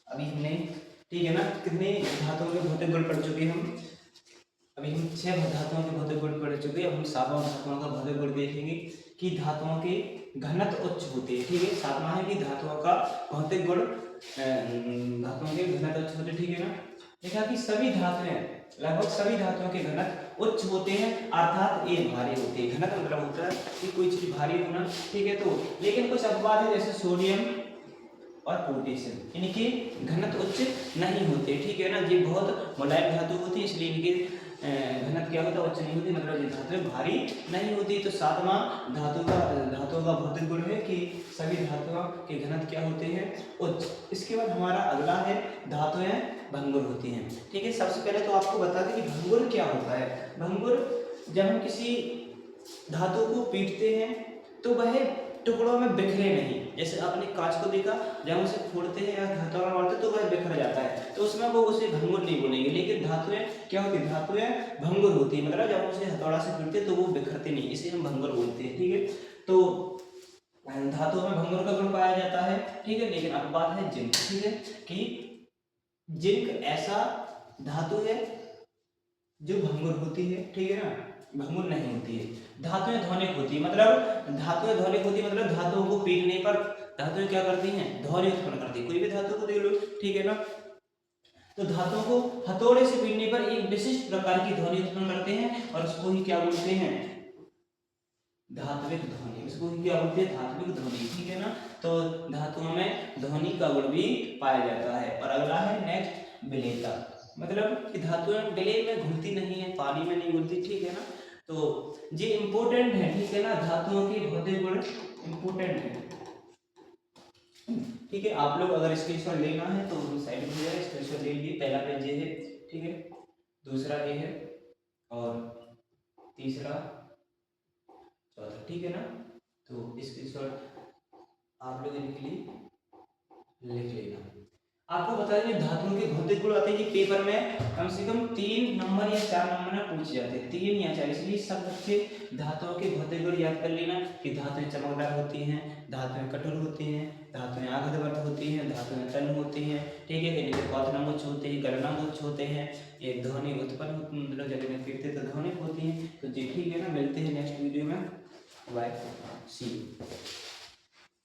अभी हमने, ठीक है ना, कितने धातुओं के भौतिक गुण पढ़ चुके हम? अभी हम 6 धातुओं के भौतिक गुण पढ़ चुके हैं। अब हम 7वां धातुओं का भौतिक गुण देखेंगे कि धातुओं के घनत्व उच्च होते हैं। ठीक है, 7वां है कि धातुओं का भौतिक गुण, धातुओं के घनत्व उच्च होते हैं। ठीक है ना, देखा कि सभी धातुएं, लगभग सभी धातुओं के घनत्व उच्च होते हैं, अर्थात ये भारी होते हैं। घनत्व मतलब होता है कि कोई चीज भारी होना। ठीक है, तो लेकिन कुछ अपवाद है, जैसे सोडियम और पोटेशियम, इनके घनत्व उच्च नहीं होते। ठीक है ना, ये बहुत मुलायम धातु होती है, इसलिए इनके घनत्व क्या होता है, उच्च नहीं होती, मतलब ये धातुएं भारी नहीं होती। तो 7वां धातुओं का भौतिक गुण है कि सभी धातुओं के घनत्व क्या होते हैं, उच्च। इसके बाद हमारा अगला है धातुएं भंगुर होती हैं। ठीक है, सबसे पहले तो आपको बता दें कि भंगुर क्या होता है। भंगुर, जब हम किसी धातु को पीटते हैं तो वह टुकड़ों में बिखरे नहीं। जैसे आपने कांच को देखा, जब हम उसे फोड़ते हैं या हथौड़ा मारते हैं तो वह बिखर जाता है, तो उसमें वो उसे भंगुर नहीं बोलेंगे। लेकिन धातुएं क्या होती है, धातुएं भंगुर होती है, मतलब जब हम उसे हथौड़ा से पीटते हैं तो वो बिखरते नहीं, इसे हम भंगुर बोलते हैं। ठीक है, तो धातुओं में भंगुर का गुण पाया जाता है। ठीक है, लेकिन अब बात है जिंक। ठीक है, कि जिंक ऐसा धातु है जो भंगुर होती है। ठीक है ना, भंगुर नहीं होती है। धातुएं ध्वनिक होती है, मतलब धातुएं ध्वनिक होती है, मतलब धातुओं को पीटने पर धातुएं क्या करती हैं, ध्वनि उत्पन्न करती है। कोई भी धातु को देख लो, ठीक है ना, तो धातुओं को हथौड़े से पीटने पर एक विशिष्ट प्रकार की ध्वनि उत्पन्न करते हैं, और उसको ही क्या बोलते हैं, धात्विक ध्वनि। इसको ही क्या बोलते हैं, धात्विक ध्वनि। ठीक है ना, तो धातुओं में ध्वनि का गुण भी पाया जाता है। और अगला है नेक्स्ट, विलेयता, मतलब कि धातुएं विलय में घुलती नहीं है, पानी में नहीं घुलती। ठीक है ना, तो ये इंपॉर्टेंट है। ठीक है ना, धातुओं के भौतिक गुण इंपॉर्टेंट है। ठीक है, आप लोग अगर स्क्रीनशॉट लेना है तो साइड में जाए, स्क्रीनशॉट ले लीजिए। पहला पेज ये है, ठीक है, दूसरा ये है, और तीसरा, चौथा। ठीक है ना, तो स्क्रीनशॉट आप लोग इनके लिए लिख लेना। आपको बता दें धातुओं के भौतिक गुण आते हैं कि पेपर में कम से कम 3 नंबर या 4 नंबर में पूछे जाते हैं, 3 या 4। इसलिए सब बच्चे धातुओं के भौतिक गुण याद कर लेना कि धातुएं चमकदार होती हैं, धातुएं कठोर होती हैं, धातुएं आघातवर्त होती हैं, धातुएं तन्य होती हैं। ठीक है, इनके क्वथनांक होते हैं, गलनांक होते हैं, ये ध्वनि उत्पन्न, मतलब जब इन्हें पीटते तो ध्वनि होती है। तो जी ठीक है ना, मिलते हैं नेक्स्ट वीडियो में। Bye, see you.